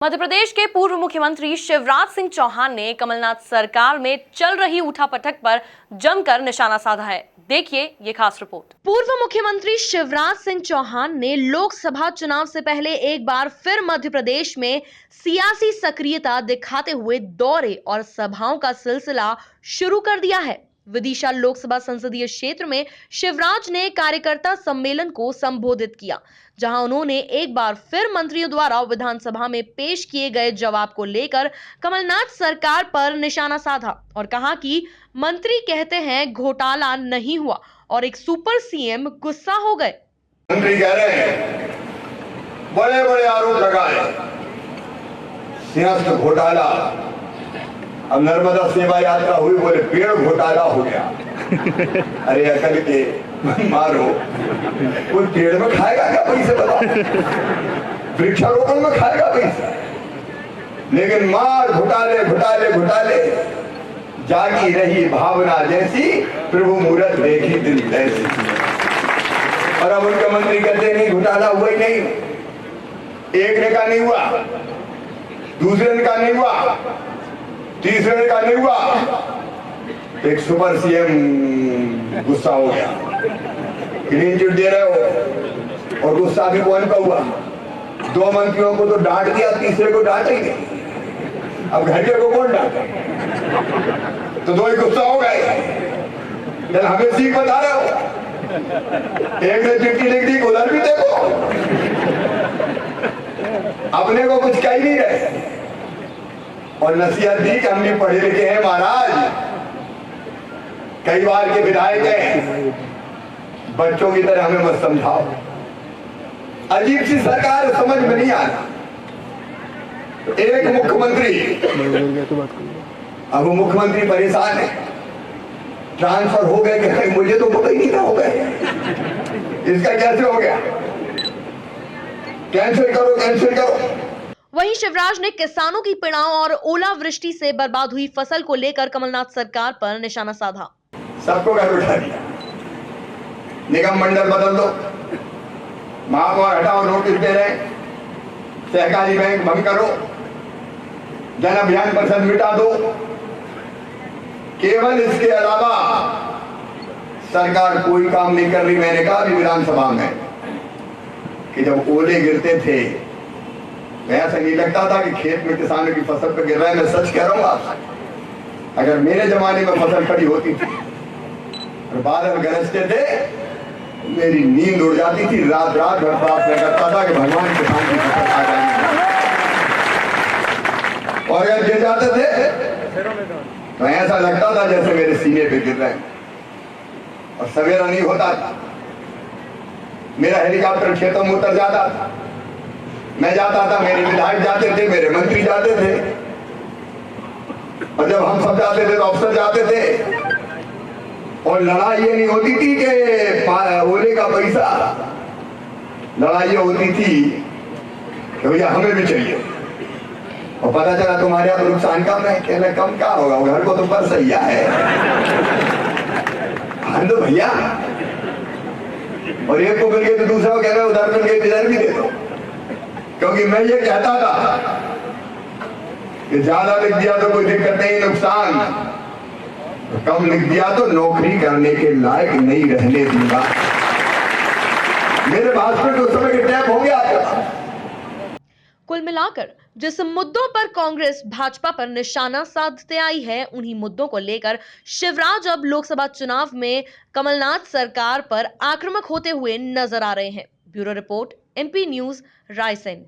मध्य प्रदेश के पूर्व मुख्यमंत्री शिवराज सिंह चौहान ने कमलनाथ सरकार में चल रही उठापटक पर जमकर निशाना साधा है। देखिए ये खास रिपोर्ट। पूर्व मुख्यमंत्री शिवराज सिंह चौहान ने लोकसभा चुनाव से पहले एक बार फिर मध्य प्रदेश में सियासी सक्रियता दिखाते हुए दौरे और सभाओं का सिलसिला शुरू कर दिया है। विदिशा लोकसभा संसदीय क्षेत्र में शिवराज ने कार्यकर्ता सम्मेलन को संबोधित किया, जहां उन्होंने एक बार फिर मंत्रियों द्वारा विधानसभा में पेश किए गए जवाब को लेकर कमलनाथ सरकार पर निशाना साधा और कहा कि मंत्री कहते हैं घोटाला नहीं हुआ और एक सुपर सीएम गुस्सा हो गए। मंत्री कह रहे हैं बड़े बड़े आरोप लगाए, सिंहस्थ घोटाला। अब नर्मदा सेवा यात्रा हुई, बोले पेड़ घोटाला हो गया। अरे अकल के मारो, कोई पेड़ में खाएगा क्या पैसे? बताओ, वृक्षारोपण में खाएगा पैसा? लेकिन मार घोटाले घोटाले घोटाले, जागी रही भावना जैसी, प्रभु मूरत देखी दिल ऐसी। और अब उनके मंत्री कहते नहीं घोटाला हुआ ही नहीं। एक ने कहा नहीं हुआ, दूसरे ने कहा नहीं हुआ, तीसरे ने कहा नहीं हुआ। एक सुपर सीएम गुस्सा हो गया। क्लीन चिट दे रहे हो और गुस्सा भी कौन का हुआ? दो मंत्रियों को तो डांट दिया, तीसरे को डांट ही नहीं। अब घंटे को कौन डांटे? तो दो ही गुस्सा हो गए। हमें सीख बता रहे हो? एक ने चिट्ठी लिख दी, उधर भी देखो, अपने को कुछ कह ही नहीं रहे और नसीहत दी कि हम भी पढ़े लिखे हैं महाराज, कई बार के विधायक हैं, बच्चों की तरह हमें मत समझाओ। अजीब सी सरकार, समझ में नहीं आता। एक मुख्यमंत्री, अब वो मुख्यमंत्री परेशान है, ट्रांसफर हो गए कि मुझे तो पता ही नहीं था हो गए। इसका कैसे हो गया? कैंसिल करो, कैंसिल करो। वहीं शिवराज ने किसानों की पीड़ाओं और ओलावृष्टि से बर्बाद हुई फसल को लेकर कमलनाथ सरकार पर निशाना साधा। सबको घर उठा दिया, निगम मंडल बदल दो, महापौर हटाओ, नोटिस दे रहे, सहकारी बैंक भंग करो, जन अभियान परिषद मिटा दो। केवल इसके अलावा सरकार कोई काम नहीं कर रही। मैंने कहा अभी विधानसभा में कि जब ओले गिरते थे, ऐसा नहीं लगता था कि खेत में किसानों की फसल पर गिर रहा है। मैं सच कह रहा हूँ आपसे, अगर मेरे जमाने में फसल खड़ी होती थी और बादल गरजते थे, मेरी नींद उड़ जाती थी। रात रात भर प्रार्थना करता था कि भगवान किसान की फसल आ जाए। और अगर गिर जाते थे तो ऐसा लगता था जैसे मेरे सीने पे गिर रहे हैं और सवेरा नहीं होता था। मेरा हेलीकॉप्टर खेतों में उतर जाता था, मैं जाता था, मेरे विधायक जाते थे, मेरे मंत्री जाते थे, और जब हम सब जाते थे तो अफसर जाते थे। और लड़ाई ये नहीं होती थी कि ओले का पैसा, लड़ाई होती थी कि भैया हमें भी चाहिए। और पता चला तुम्हारे यहाँ नुकसान कम है, कहना कम क्या होगा, घर को तो पर सही है दो भैया। और एक को मिल गए तो दूसरा को कह रहे उधर मिल गए, इधर भी दे दो। क्योंकि मैं ये कहता था कि ज्यादा लिख दिया तो कोई दिक्कत नहीं, नुकसान, तो कम लिख दिया तो नौकरी करने के लायक नहीं रहने दूंगा। मेरे भाषण में उस समय के टैप हो गया। कुल मिलाकर जिस मुद्दों पर कांग्रेस भाजपा पर निशाना साधते आई है, उन्हीं मुद्दों को लेकर शिवराज अब लोकसभा चुनाव में कमलनाथ सरकार पर आक्रामक होते हुए नजर आ रहे हैं। Bureau report, MP news, Raisen.